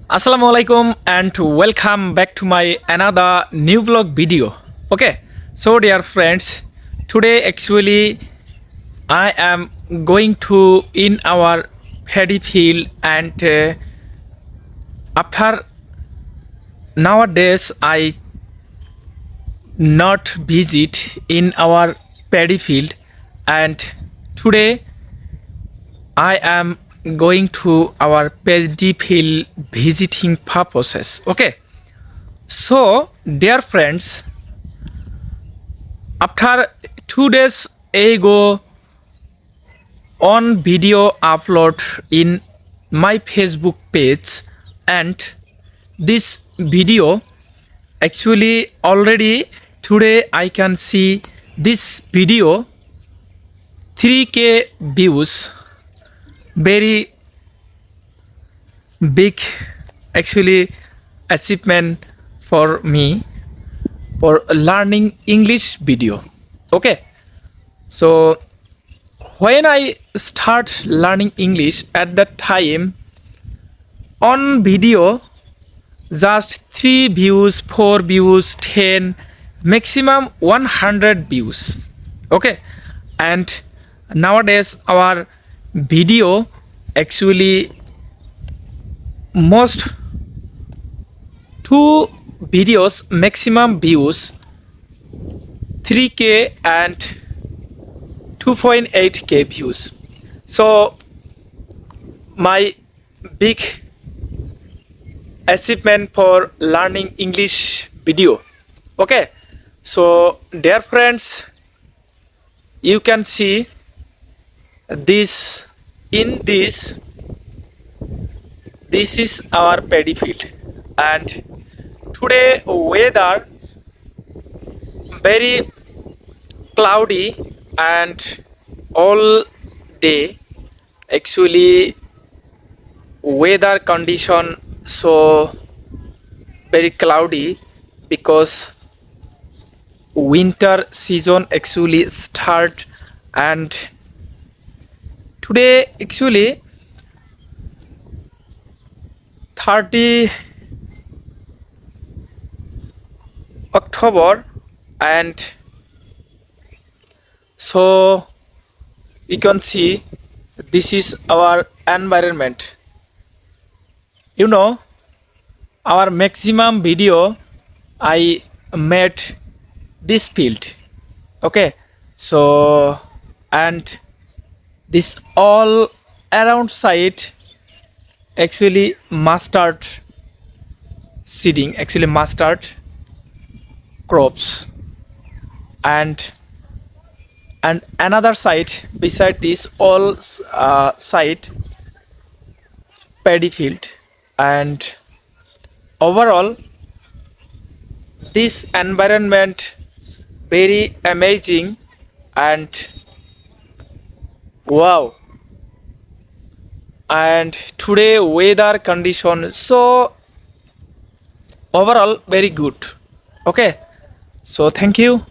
Assalamualaikum and welcome back to my another new vlog video. Okay, so dear friends, today actually I am going to in our paddy field and after nowadays I not visit in our paddy field and today I am going to our paddy field visiting purposes. Okay, so dear friends, after 2 days ago on video upload in my Facebook page and this video actually already today I can see this video 3k views, very big actually achievement for me for learning English video. Okay, so when I start learning English at that time on video just 3 views, 4 views, 10, maximum 100 views. Okay, and nowadays our video actually most 2 videos maximum views 3k and 2.8k views. So my big achievement for learning English video. Okay, so dear friends, you can see this in this is our paddy field and today weather very cloudy and all day actually weather condition so very cloudy because winter season actually start and today actually 30 October and so you can see this is our environment. You know, our maximum video I made this field. Okay, so and this all around side actually mustard seeding, actually mustard crops and another side beside this all side paddy field and overall this environment very amazing and wow, and today weather condition so overall very good. Okay, so thank you.